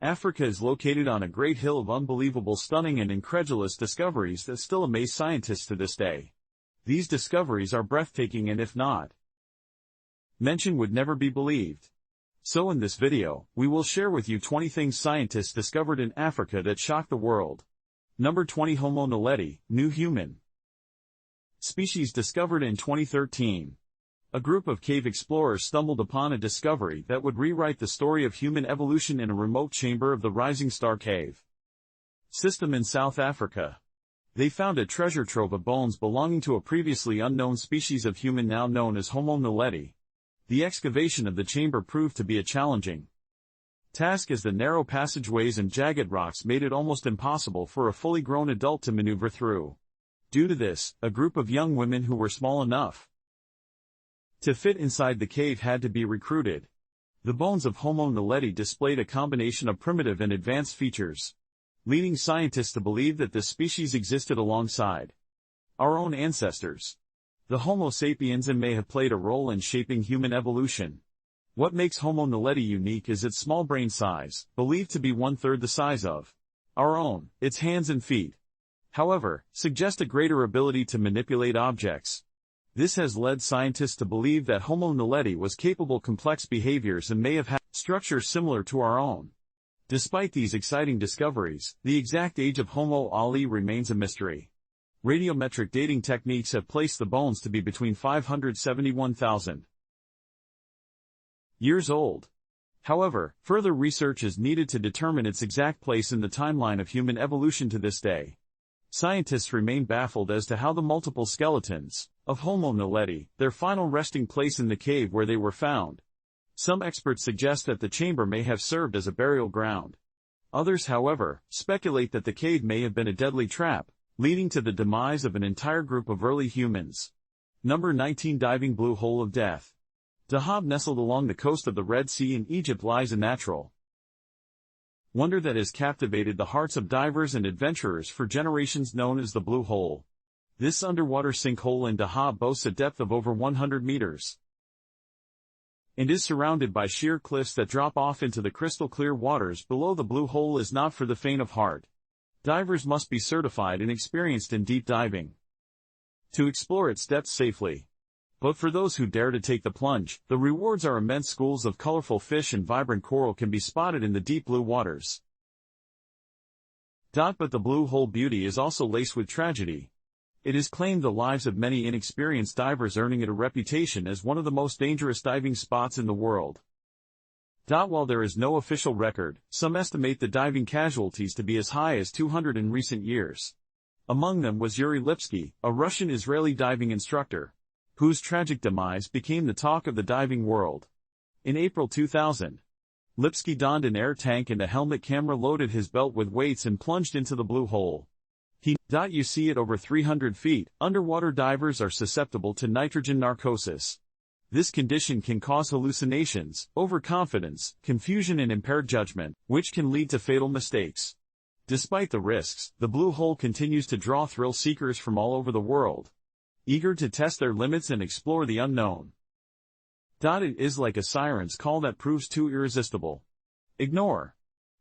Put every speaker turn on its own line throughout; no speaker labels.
Africa is located on a great hill of unbelievable, stunning and incredulous discoveries that still amaze scientists to this day. These discoveries are breathtaking and if not mentioned would never be believed. So in this video, we will share with you 20 things scientists discovered in Africa that shocked the world. Number 20. Homo naledi, new human species discovered in 2013. A group of cave explorers stumbled upon a discovery that would rewrite the story of human evolution in a remote chamber of the Rising Star Cave system in South Africa. They found a treasure trove of bones belonging to a previously unknown species of human now known as Homo naledi. The excavation of the chamber proved to be a challenging task as the narrow passageways and jagged rocks made it almost impossible for a fully grown adult to maneuver through. Due to this, a group of young women who were small enough to fit inside the cave had to be recruited. The bones of Homo naledi displayed a combination of primitive and advanced features, leading scientists to believe that this species existed alongside our own ancestors, the Homo sapiens, and may have played a role in shaping human evolution. What makes Homo naledi unique is its small brain size, believed to be 1/3 the size of our own. Its hands and feet, however, suggest a greater ability to manipulate objects. This has led scientists to believe that Homo naledi was capable of complex behaviors and may have had structures similar to our own. Despite these exciting discoveries, the exact age of Homo naledi remains a mystery. Radiometric dating techniques have placed the bones to be between 571,000 years old. However, further research is needed to determine its exact place in the timeline of human evolution to this day. Scientists remain baffled as to how the multiple skeletons of Homo naledi, their final resting place in the cave where they were found. Some experts suggest that the chamber may have served as a burial ground. Others, however, speculate that the cave may have been a deadly trap, leading to the demise of an entire group of early humans. Number 19. Diving blue hole of death. Dahab, nestled along the coast of the Red Sea in Egypt, lies a natural wonder that has captivated the hearts of divers and adventurers for generations, known as the Blue Hole. This underwater sinkhole in Dahab boasts a depth of over 100 meters and is surrounded by sheer cliffs that drop off into the crystal-clear waters below. The Blue Hole is not for the faint of heart. Divers must be certified and experienced in deep diving to explore its depths safely. But for those who dare to take the plunge, the rewards are immense. Schools of colorful fish and vibrant coral can be spotted in the deep blue waters. But the Blue Hole beauty is also laced with tragedy. It has claimed the lives of many inexperienced divers, earning it a reputation as one of the most dangerous diving spots in the world. While there is no official record, some estimate the diving casualties to be as high as 200 in recent years. Among them was Yuri Lipsky, a Russian-Israeli diving instructor, whose tragic demise became the talk of the diving world. In April 2000, Lipsky donned an air tank and a helmet, camera, loaded his belt with weights and plunged into the Blue Hole. You see at over 300 feet, underwater divers are susceptible to nitrogen narcosis. This condition can cause hallucinations, overconfidence, confusion and impaired judgment, which can lead to fatal mistakes. Despite the risks, the Blue Hole continues to draw thrill seekers from all over the world, eager to test their limits and explore the unknown. It is like a siren's call that proves too irresistible. Ignore.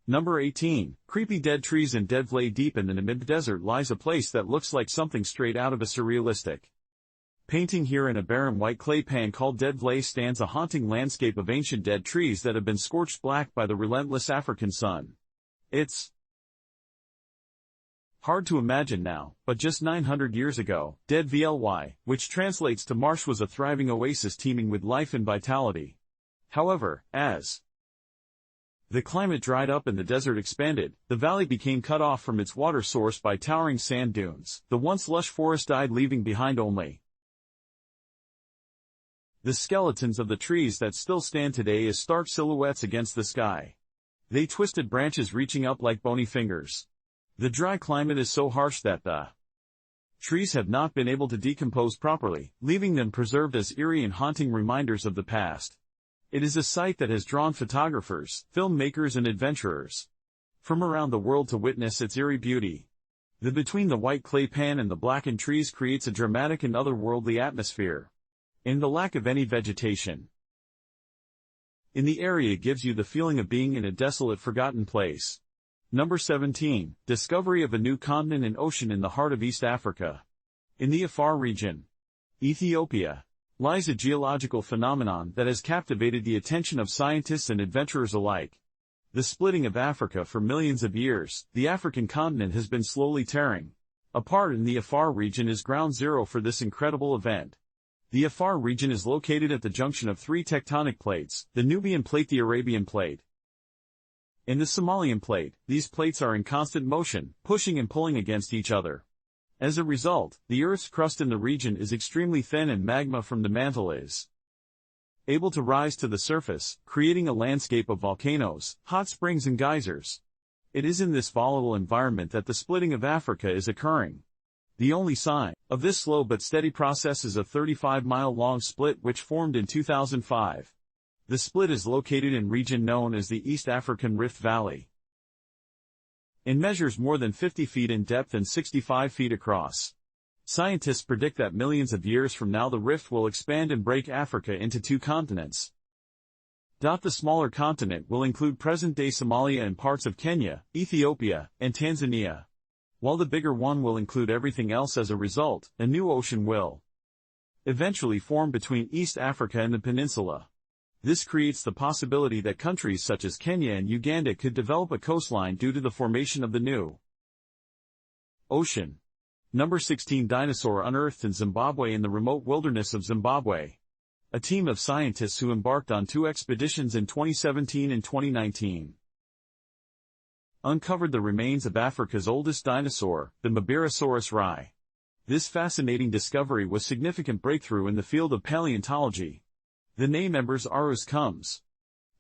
Number 18. Creepy dead trees in Devlay. Deep in the Namib Desert lies a place that looks like something straight out of a surrealistic painting. Here in a barren white clay pan called Devlay stands a haunting landscape of ancient dead trees that have been scorched black by the relentless African sun. It's hard to imagine now, but just 900 years ago, Dead Vly, which translates to marsh, was a thriving oasis teeming with life and vitality. However, as the climate dried up and the desert expanded, the valley became cut off from its water source by towering sand dunes. The once lush forest died, leaving behind only the skeletons of the trees that still stand today as stark silhouettes against the sky. They twisted branches reaching up like bony fingers. The dry climate is so harsh that the trees have not been able to decompose properly, leaving them preserved as eerie and haunting reminders of the past. It is a sight that has drawn photographers, filmmakers and adventurers from around the world to witness its eerie beauty. Between the white clay pan and the blackened trees creates a dramatic and otherworldly atmosphere. In the lack of any vegetation, In the area gives you the feeling of being in a desolate, forgotten place. Number 17. Discovery of a new continent and ocean in the heart of East Africa. In the Afar region, Ethiopia, lies a geological phenomenon that has captivated the attention of scientists and adventurers alike. The splitting of Africa for millions of years, the African continent has been slowly tearing apart, and the Afar region is ground zero for this incredible event. The Afar region is located at the junction of three tectonic plates, the Nubian Plate, the Arabian Plate, and the Somalian Plate. These plates are in constant motion, pushing and pulling against each other. As a result, the Earth's crust in the region is extremely thin, and magma from the mantle is able to rise to the surface, creating a landscape of volcanoes, hot springs and geysers. It is in this volatile environment that the splitting of Africa is occurring. The only sign of this slow but steady process is a 35-mile-long split which formed in 2005. The split is located in a region known as the East African Rift Valley. It measures more than 50 feet in depth and 65 feet across. Scientists predict that millions of years from now the rift will expand and break Africa into two continents. The smaller continent will include present-day Somalia and parts of Kenya, Ethiopia, and Tanzania, while the bigger one will include everything else. As a result, a new ocean will eventually form between East Africa and the peninsula. This creates the possibility that countries such as Kenya and Uganda could develop a coastline due to the formation of the new ocean. Number 16. Dinosaur unearthed in Zimbabwe. In the remote wilderness of Zimbabwe, a team of scientists who embarked on two expeditions in 2017 and 2019 uncovered the remains of Africa's oldest dinosaur, the Mubarosaurus rai. This fascinating discovery was a significant breakthrough in the field of paleontology. The name Mubarosaurus comes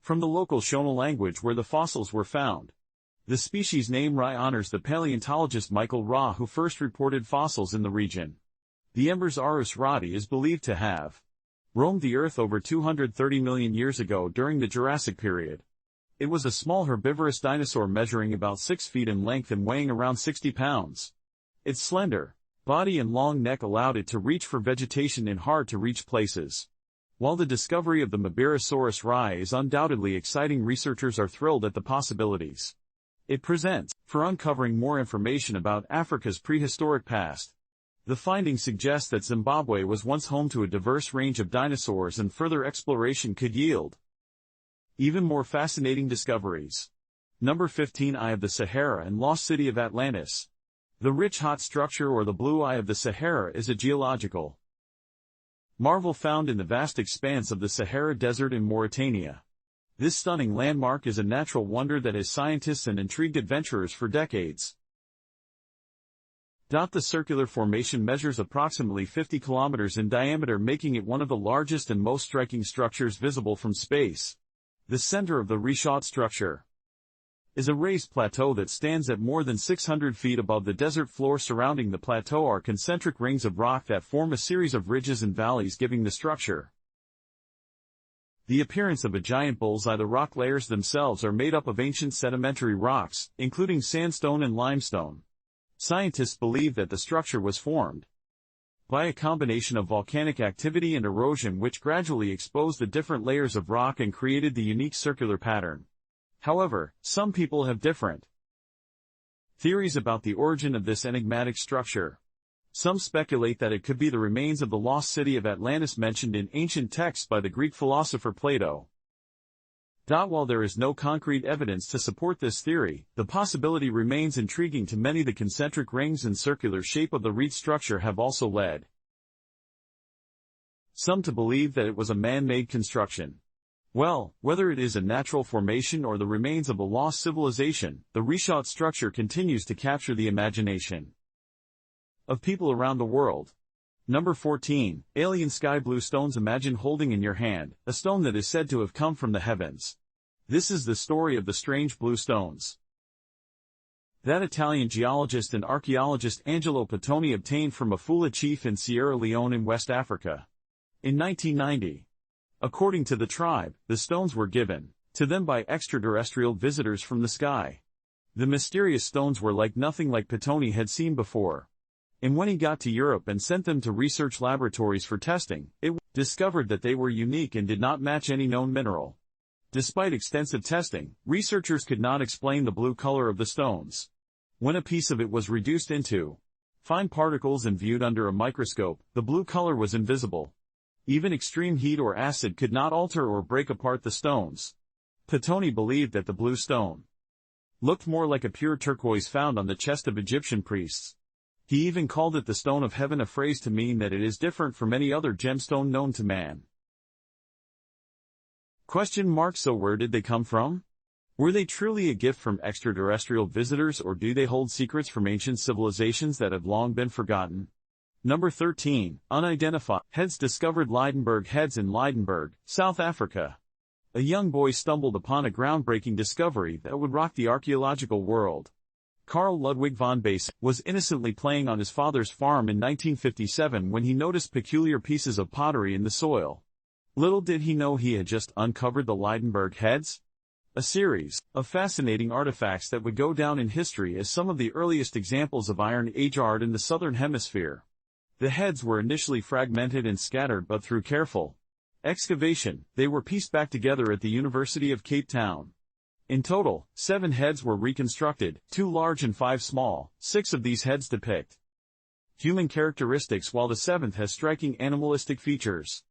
from the local Shona language where the fossils were found. The species name Rai honors the paleontologist Michael Ra, who first reported fossils in the region. The Mubarosaurus rai is believed to have roamed the Earth over 230 million years ago during the Jurassic period. It was a small herbivorous dinosaur measuring about 6 feet in length and weighing around 60 pounds. Its slender body and long neck allowed it to reach for vegetation in hard-to-reach places. While the discovery of the Mubarosaurus rai is undoubtedly exciting, researchers are thrilled at the possibilities it presents for uncovering more information about Africa's prehistoric past. The findings suggest that Zimbabwe was once home to a diverse range of dinosaurs, and further exploration could yield even more fascinating discoveries. Number 15. Eye of the Sahara and Lost City of Atlantis. The rich hot structure, or the blue eye of the Sahara, is a geological marvel found in the vast expanse of the Sahara Desert in Mauritania. This stunning landmark is a natural wonder that has scientists and intrigued adventurers for decades. The circular formation measures approximately 50 kilometers in diameter, making it one of the largest and most striking structures visible from space. The center of the reshot structure is a raised plateau that stands at more than 600 feet above the desert floor. Surrounding the plateau are concentric rings of rock that form a series of ridges and valleys, giving the structure the appearance of a giant bullseye. The rock layers themselves are made up of ancient sedimentary rocks, including sandstone and limestone. Scientists believe that the structure was formed by a combination of volcanic activity and erosion, which gradually exposed the different layers of rock and created the unique circular pattern. However, some people have different theories about the origin of this enigmatic structure. Some speculate that it could be the remains of the lost city of Atlantis mentioned in ancient texts by the Greek philosopher Plato. While there is no concrete evidence to support this theory, the possibility remains intriguing to many. The concentric rings and circular shape of the reed structure have also led some to believe that it was a man-made construction. Well, whether it is a natural formation or the remains of a lost civilization, the reshot structure continues to capture the imagination of people around the world. Number 14. Alien sky blue stones. Imagine holding in your hand a stone that is said to have come from the heavens. This is the story of the strange blue stones that Italian geologist and archaeologist Angelo Pittoni obtained from a Fula chief in Sierra Leone in West Africa in 1990. According to the tribe, the stones were given to them by extraterrestrial visitors from the sky. The mysterious stones were like nothing like Pittoni had seen before. And when he got to Europe and sent them to research laboratories for testing, it was discovered that they were unique and did not match any known mineral. Despite extensive testing, researchers could not explain the blue color of the stones. When a piece of it was reduced into fine particles and viewed under a microscope, the blue color was invisible. Even extreme heat or acid could not alter or break apart the stones. Petoni believed that the blue stone looked more like a pure turquoise found on the chest of Egyptian priests. He even called it the stone of heaven, a phrase to mean that it is different from any other gemstone known to man. So where did they come from? Were they truly a gift from extraterrestrial visitors, or do they hold secrets from ancient civilizations that have long been forgotten? Number 13, unidentified heads discovered. Lydenburg heads in Lydenburg, South Africa. A young boy stumbled upon a groundbreaking discovery that would rock the archaeological world. Carl Ludwig von Bass was innocently playing on his father's farm in 1957 when he noticed peculiar pieces of pottery in the soil. Little did he know he had just uncovered the Lydenburg heads, a series of fascinating artifacts that would go down in history as some of the earliest examples of Iron Age art in the Southern Hemisphere. The heads were initially fragmented and scattered, but through careful excavation, they were pieced back together at the University of Cape Town. In total, 7 heads were reconstructed, 2 large and 5 small. 6 of these heads depict human characteristics, while the 7th has striking animalistic features.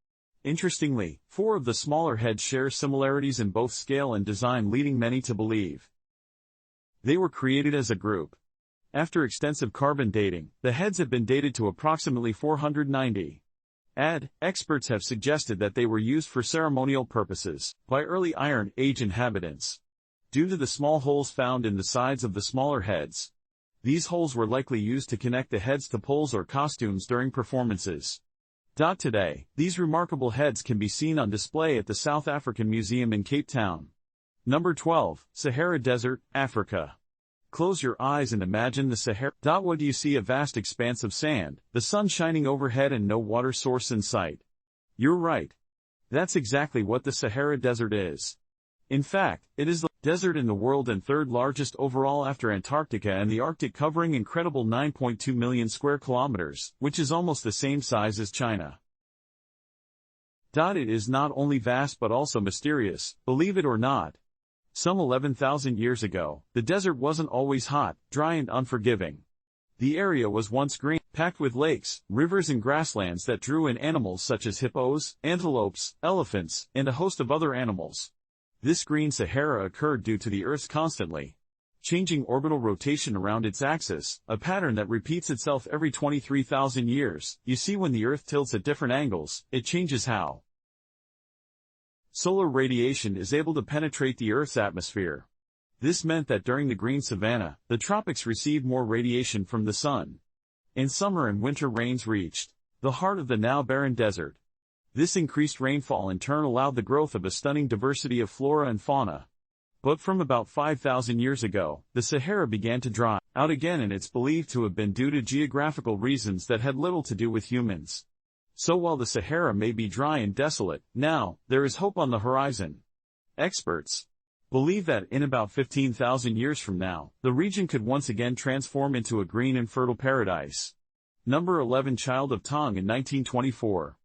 Interestingly, 4 of the smaller heads share similarities in both scale and design, leading many to believe they were created as a group. After extensive carbon dating, the heads have been dated to approximately 490 AD. Experts have suggested that they were used for ceremonial purposes by early Iron Age inhabitants. Due to the small holes found in the sides of the smaller heads, these holes were likely used to connect the heads to poles or costumes during performances. Today, these remarkable heads can be seen on display at the South African Museum in Cape Town. Number 12, Sahara Desert, Africa. Close your eyes and imagine the Sahara. What do you see? A vast expanse of sand, the sun shining overhead and no water source in sight. You're right. That's exactly what the Sahara Desert is. In fact, it is the desert in the world and 3rd largest overall after Antarctica and the Arctic, covering incredible 9.2 million square kilometers, which is almost the same size as China. It is not only vast but also mysterious, believe it or not. Some 11,000 years ago, the desert wasn't always hot, dry and unforgiving. The area was once green, packed with lakes, rivers and grasslands that drew in animals such as hippos, antelopes, elephants, and a host of other animals. This green Sahara occurred due to the Earth's constantly changing orbital rotation around its axis, a pattern that repeats itself every 23,000 years. You see, when the Earth tilts at different angles, it changes how solar radiation is able to penetrate the Earth's atmosphere. This meant that during the green savanna, the tropics received more radiation from the sun. In summer and winter, rains reached the heart of the now barren desert. This increased rainfall in turn allowed the growth of a stunning diversity of flora and fauna. But from about 5,000 years ago, the Sahara began to dry out again, and it's believed to have been due to geographical reasons that had little to do with humans. So while the Sahara may be dry and desolate now, there is hope on the horizon. Experts believe that in about 15,000 years from now, the region could once again transform into a green and fertile paradise. Number 11, Child of Tong in 1924.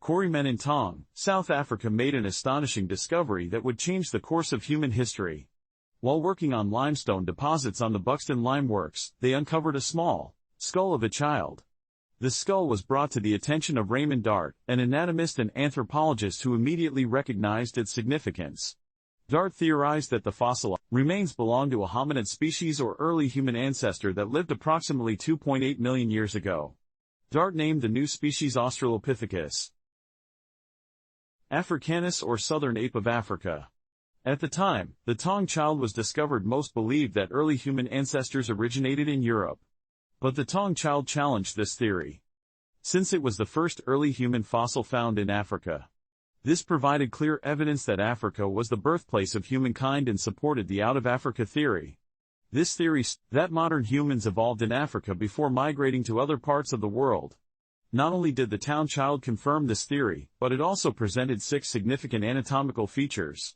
Quarrymen in Tong, South Africa made an astonishing discovery that would change the course of human history. While working on limestone deposits on the Buxton Lime Works, they uncovered a small skull of a child. The skull was brought to the attention of Raymond Dart, an anatomist and anthropologist who immediately recognized its significance. Dart theorized that the fossil remains belonged to a hominid species or early human ancestor that lived approximately 2.8 million years ago. Dart named the new species Australopithecus africanus, or southern ape of Africa. At the time the Tong child was discovered, most believed that early human ancestors originated in Europe. But the Tong child challenged this theory, since it was the first early human fossil found in Africa. This provided clear evidence that Africa was the birthplace of humankind and supported the out-of-Africa theory. This theory that modern humans evolved in Africa before migrating to other parts of the world. Not only did the Tong child confirm this theory, but it also presented 6 significant anatomical features.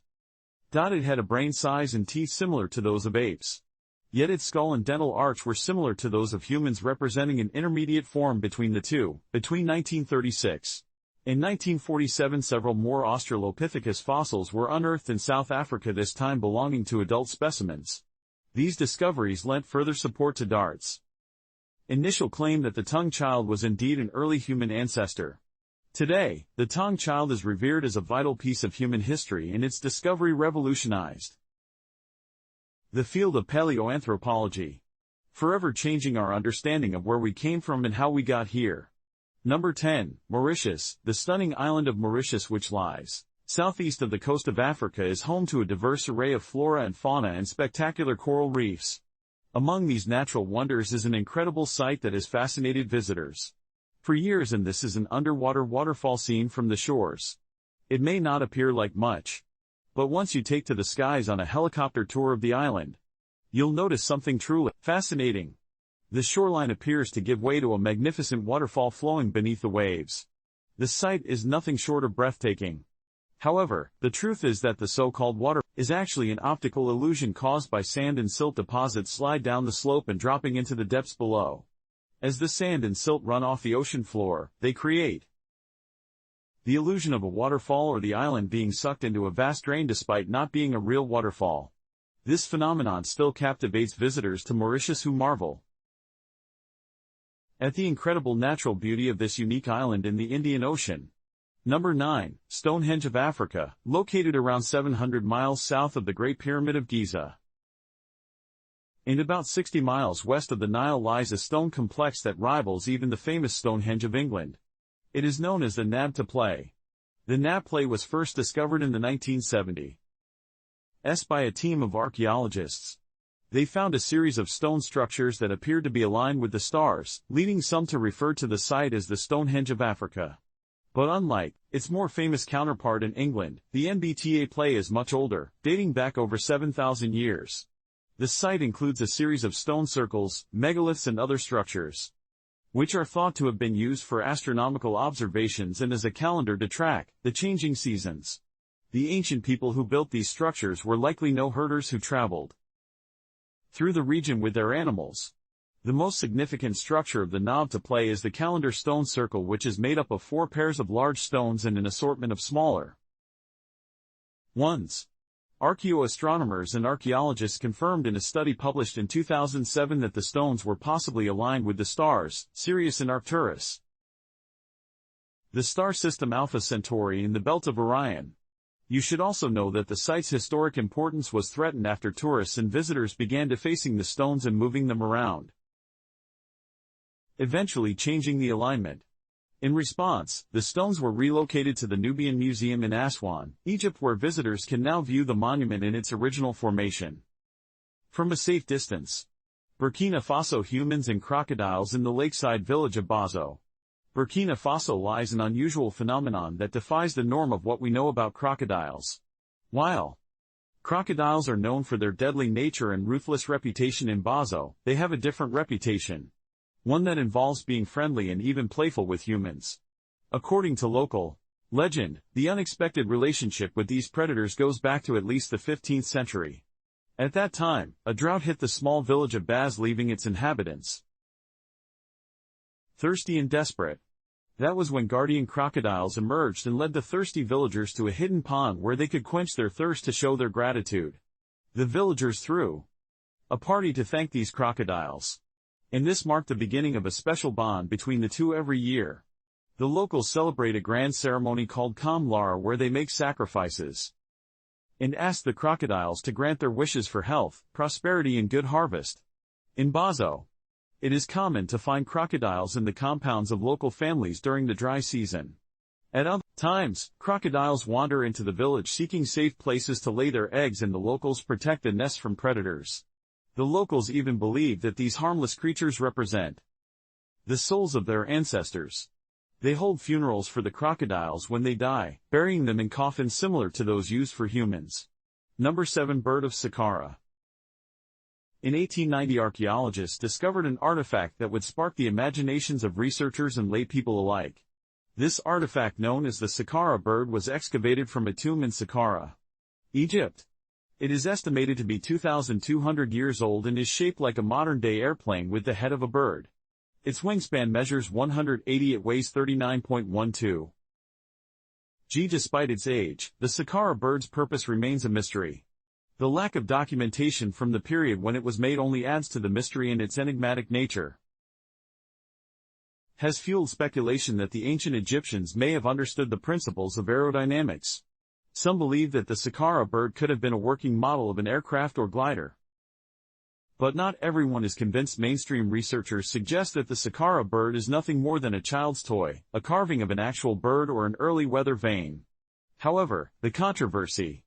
It had a brain size and teeth similar to those of apes. Yet its skull and dental arch were similar to those of humans, representing an intermediate form between the two. Between 1936 In 1947, several more Australopithecus fossils were unearthed in South Africa, this time belonging to adult specimens. These discoveries lent further support to Dart's initial claim that the tongue child was indeed an early human ancestor. Today, the tongue child is revered as a vital piece of human history, and its discovery revolutionized the field of paleoanthropology, forever changing our understanding of where we came from and how we got here. Number 10. Mauritius. The stunning island of Mauritius, which lies southeast of the coast of Africa, is home to a diverse array of flora and fauna and spectacular coral reefs. Among these natural wonders is an incredible sight that has fascinated visitors for years, and this is an underwater waterfall seen from the shores. It may not appear like much, but once you take to the skies on a helicopter tour of the island, you'll notice something truly fascinating. The shoreline appears to give way to a magnificent waterfall flowing beneath the waves. The sight is nothing short of breathtaking. However, the truth is that the so-called water is actually an optical illusion caused by sand and silt deposits slide down the slope and dropping into the depths below. As the sand and silt run off the ocean floor, they create the illusion of a waterfall or the island being sucked into a vast drain despite not being a real waterfall. This phenomenon still captivates visitors to Mauritius, who marvel at the incredible natural beauty of this unique island in the Indian Ocean. Number 9. Stonehenge of Africa, located around 700 miles south of the Great Pyramid of Giza. And about 60 miles west of the Nile lies a stone complex that rivals even the famous Stonehenge of England. It is known as the Nabta. The Nabta was first discovered in the 1970s by a team of archaeologists. They found a series of stone structures that appeared to be aligned with the stars, leading some to refer to the site as the Stonehenge of Africa. But unlike its more famous counterpart in England, the Nabta play is much older, dating back over 7,000 years. The site includes a series of stone circles, megaliths and other structures, which are thought to have been used for astronomical observations and as a calendar to track the changing seasons. The ancient people who built these structures were likely no herders who traveled through the region with their animals. The most significant structure of the Nabta is the calendar stone circle, which is made up of 4 pairs of large stones and an assortment of smaller ones. Archaeoastronomers and archaeologists confirmed in a study published in 2007 that the stones were possibly aligned with the stars, Sirius and Arcturus, the star system Alpha Centauri, and the belt of Orion. You should also know that the site's historic importance was threatened after tourists and visitors began defacing the stones and moving them around, eventually changing the alignment. In response, the stones were relocated to the Nubian Museum in Aswan, Egypt, where visitors can now view the monument in its original formation from a safe distance. Burkina Faso. Humans and crocodiles in the lakeside village of Bazo. Burkina Faso lies an unusual phenomenon that defies the norm of what we know about crocodiles. While crocodiles are known for their deadly nature and ruthless reputation in Bazo, they have a different reputation, one that involves being friendly and even playful with humans. According to local legend, the unexpected relationship with these predators goes back to at least the 15th century. At that time, a drought hit the small village of Baz, leaving its inhabitants thirsty and desperate. That was when guardian crocodiles emerged and led the thirsty villagers to a hidden pond where they could quench their thirst to show their gratitude. The villagers threw a party to thank these crocodiles, and this marked the beginning of a special bond between the two. Every year, the locals celebrate a grand ceremony called Kamlara, where they make sacrifices and ask the crocodiles to grant their wishes for health, prosperity and good harvest. In Bazo, it is common to find crocodiles in the compounds of local families during the dry season. At other times, crocodiles wander into the village seeking safe places to lay their eggs, and the locals protect the nests from predators. The locals even believe that these harmless creatures represent the souls of their ancestors. They hold funerals for the crocodiles when they die, burying them in coffins similar to those used for humans. Number 7. Bird of Saqqara. In 1890, archaeologists discovered an artifact that would spark the imaginations of researchers and lay people alike. This artifact, known as the Saqqara bird, was excavated from a tomb in Saqqara, Egypt. It is estimated to be 2,200 years old and is shaped like a modern-day airplane with the head of a bird. Its wingspan measures 180, it weighs 39.12 Despite its age, the Saqqara bird's purpose remains a mystery. The lack of documentation from the period when it was made only adds to the mystery and its enigmatic nature. Has fueled speculation that the ancient Egyptians may have understood the principles of aerodynamics. Some believe that the Saqqara bird could have been a working model of an aircraft or glider. But not everyone is convinced. Mainstream researchers suggest that the Saqqara bird is nothing more than a child's toy, a carving of an actual bird or an early weather vane. However, the controversy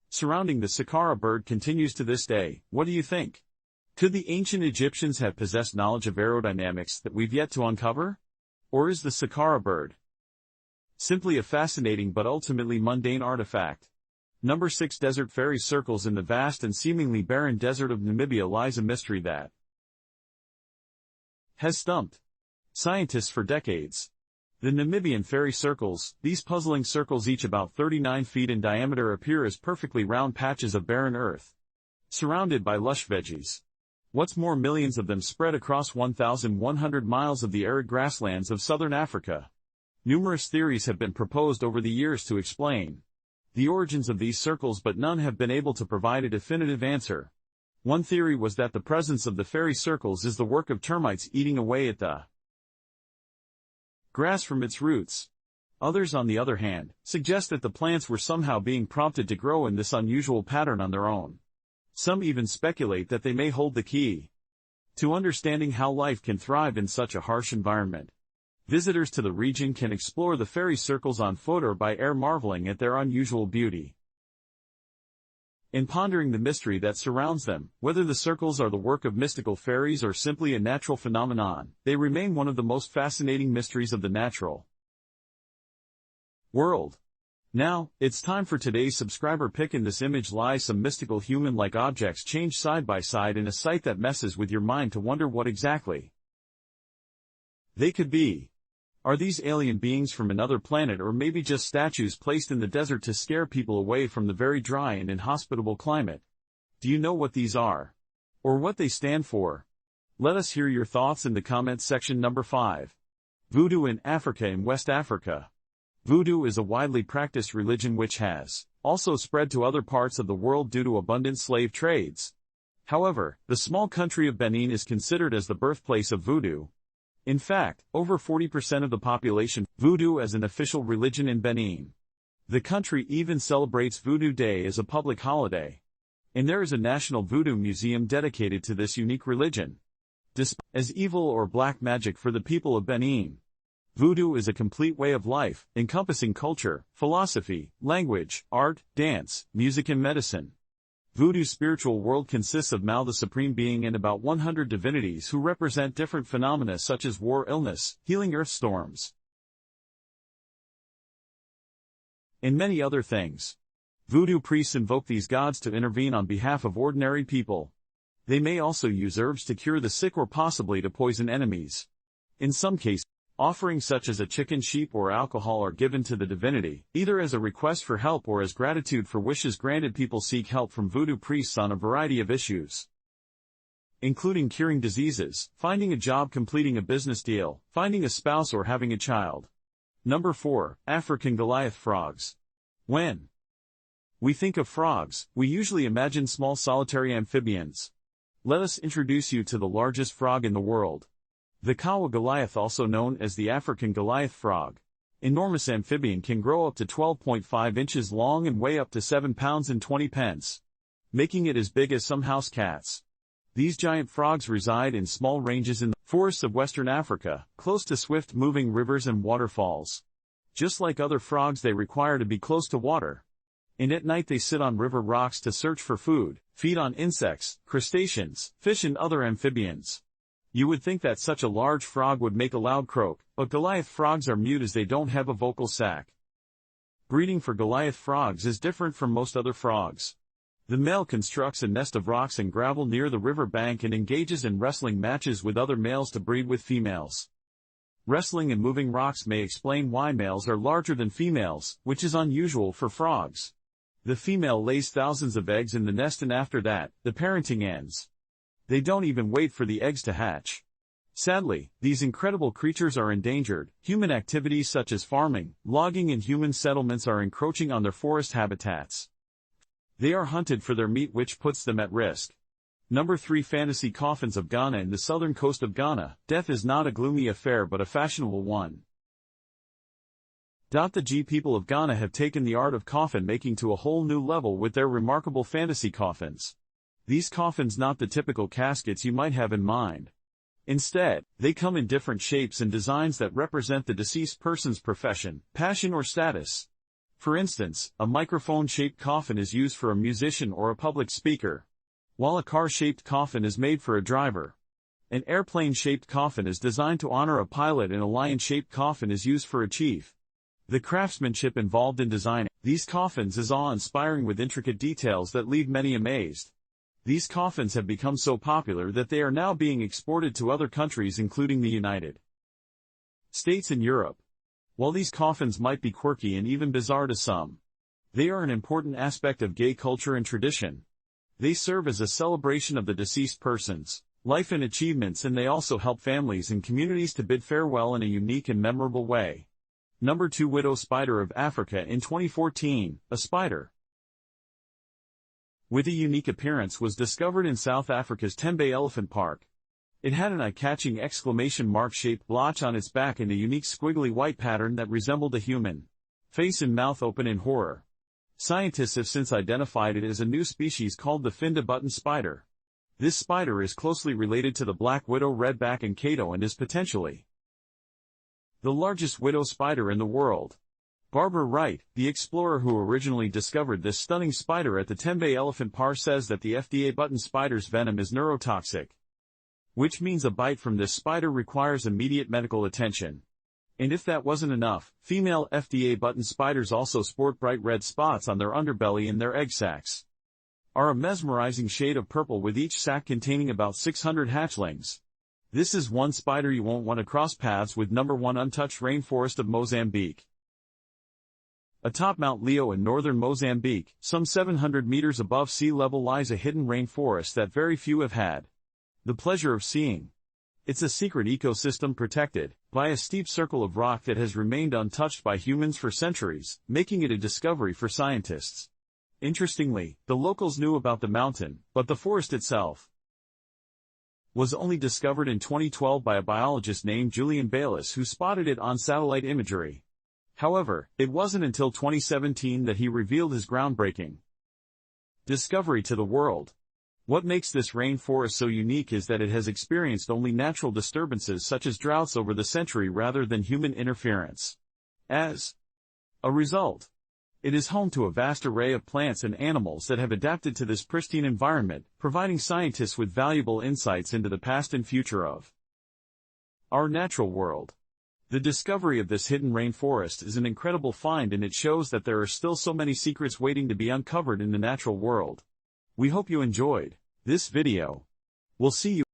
surrounding the Saqqara bird continues to this day. What do you think? Could the ancient Egyptians have possessed knowledge of aerodynamics that we've yet to uncover? Or is the Saqqara bird simply a fascinating but ultimately mundane artifact? Number 6. Desert fairy circles. In the vast and seemingly barren desert of Namibia lies a mystery that has stumped scientists for decades. The Namibian fairy circles, these puzzling circles each about 39 feet in diameter, appear as perfectly round patches of barren earth, surrounded by lush veggies. What's more, millions of them spread across 1,100 miles of the arid grasslands of southern Africa. Numerous theories have been proposed over the years to explain the origins of these circles, but none have been able to provide a definitive answer. One theory was that the presence of the fairy circles is the work of termites eating away at the grass from its roots. Others, on the other hand, suggest that the plants were somehow being prompted to grow in this unusual pattern on their own. Some even speculate that they may hold the key to understanding how life can thrive in such a harsh environment. Visitors to the region can explore the fairy circles on foot or by air, marveling at their unusual beauty. In pondering the mystery that surrounds them, whether the circles are the work of mystical fairies or simply a natural phenomenon, they remain one of the most fascinating mysteries of the natural world. Now, it's time for today's subscriber pick. In this image lies some mystical human-like objects changed side by side in a sight that messes with your mind to wonder what exactly they could be. Are these alien beings from another planet, or maybe just statues placed in the desert to scare people away from the very dry and inhospitable climate? Do you know what these are? Or what they stand for? Let us hear your thoughts in the comments section. Number 5. Voodoo in Africa. In West Africa, Voodoo is a widely practiced religion which has also spread to other parts of the world due to abundant slave trades. However, the small country of Benin is considered as the birthplace of Voodoo. In fact, over 40% of the population Voodoo as an official religion in Benin. The country even celebrates Voodoo Day as a public holiday. And there is a national Voodoo museum dedicated to this unique religion. As evil or black magic for the people of Benin, Voodoo is a complete way of life, encompassing culture, philosophy, language, art, dance, music and medicine. Voodoo's spiritual world consists of Mao, the supreme being, and about 100 divinities who represent different phenomena such as war, illness, healing earth storms, and many other things. Voodoo priests invoke these gods to intervene on behalf of ordinary people. They may also use herbs to cure the sick or possibly to poison enemies. In some cases, offerings such as a chicken, sheep, or alcohol are given to the divinity, either as a request for help or as gratitude for wishes granted. People seek help from Voodoo priests on a variety of issues, including curing diseases, finding a job, completing a business deal, finding a spouse, or having a child. Number 4. African Goliath frogs. When we think of frogs, we usually imagine small solitary amphibians. Let us introduce you to the largest frog in the world. The Kawa Goliath, also known as the African Goliath frog. Enormous amphibian, can grow up to 12.5 inches long and weigh up to 7 pounds and 20 pence, making it as big as some house cats. These giant frogs reside in small ranges in the forests of Western Africa, close to swift-moving rivers and waterfalls. Just like other frogs, they require to be close to water. And at night they sit on river rocks to search for food, feed on insects, crustaceans, fish and other amphibians. You would think that such a large frog would make a loud croak, but Goliath frogs are mute as they don't have a vocal sac. Breeding for Goliath frogs is different from most other frogs. The male constructs a nest of rocks and gravel near the river bank and engages in wrestling matches with other males to breed with females. Wrestling and moving rocks may explain why males are larger than females, which is unusual for frogs. The female lays thousands of eggs in the nest, and after that, the parenting ends. They don't even wait for the eggs to hatch. Sadly, these incredible creatures are endangered. Human activities such as farming, logging and human settlements are encroaching on their forest habitats. They are hunted for their meat, which puts them at risk. Number 3. Fantasy coffins of Ghana. In the southern coast of Ghana, death is not a gloomy affair but a fashionable one. The people of Ghana have taken the art of coffin making to a whole new level with their remarkable fantasy coffins. These coffins not the typical caskets you might have in mind. Instead, they come in different shapes and designs that represent the deceased person's profession, passion or status. For instance, a microphone-shaped coffin is used for a musician or a public speaker, while a car-shaped coffin is made for a driver. An airplane-shaped coffin is designed to honor a pilot and a lion-shaped coffin is used for a chief. The craftsmanship involved in designing these coffins is awe-inspiring with intricate details that leave many amazed. These coffins have become so popular that they are now being exported to other countries including the United States and Europe. While these coffins might be quirky and even bizarre to some, they are an important aspect of gay culture and tradition. They serve as a celebration of the deceased person's life and achievements, and they also help families and communities to bid farewell in a unique and memorable way. Number 2. Widow Spider of Africa. In 2014, a spider with a unique appearance was discovered in South Africa's Tembe Elephant Park. It had an eye-catching exclamation mark-shaped blotch on its back and a unique squiggly white pattern that resembled a human face and mouth open in horror. Scientists have since identified it as a new species called the Finda button spider. This spider is closely related to the black widow, redback and Cato, and is potentially the largest widow spider in the world. Barbara Wright, the explorer who originally discovered this stunning spider at the Tembe Elephant Park, says that the FDA button spider's venom is neurotoxic, which means a bite from this spider requires immediate medical attention. And if that wasn't enough, female FDA button spiders also sport bright red spots on their underbelly and their egg sacs are a mesmerizing shade of purple, with each sac containing about 600 hatchlings. This is one spider you won't want to cross paths with. Number 1. Untouched rainforest of Mozambique. Atop Mount Leo in northern Mozambique, some 700 meters above sea level, lies a hidden rainforest that very few have had the pleasure of seeing. It's a secret ecosystem protected by a steep circle of rock that has remained untouched by humans for centuries, making it a discovery for scientists. Interestingly, the locals knew about the mountain, but the forest itself was only discovered in 2012 by a biologist named Julian Bayliss, who spotted it on satellite imagery. However, it wasn't until 2017 that he revealed his groundbreaking discovery to the world. What makes this rainforest so unique is that it has experienced only natural disturbances such as droughts over the century rather than human interference. As a result, it is home to a vast array of plants and animals that have adapted to this pristine environment, providing scientists with valuable insights into the past and future of our natural world. The discovery of this hidden rainforest is an incredible find, and it shows that there are still so many secrets waiting to be uncovered in the natural world. We hope you enjoyed this video. We'll see you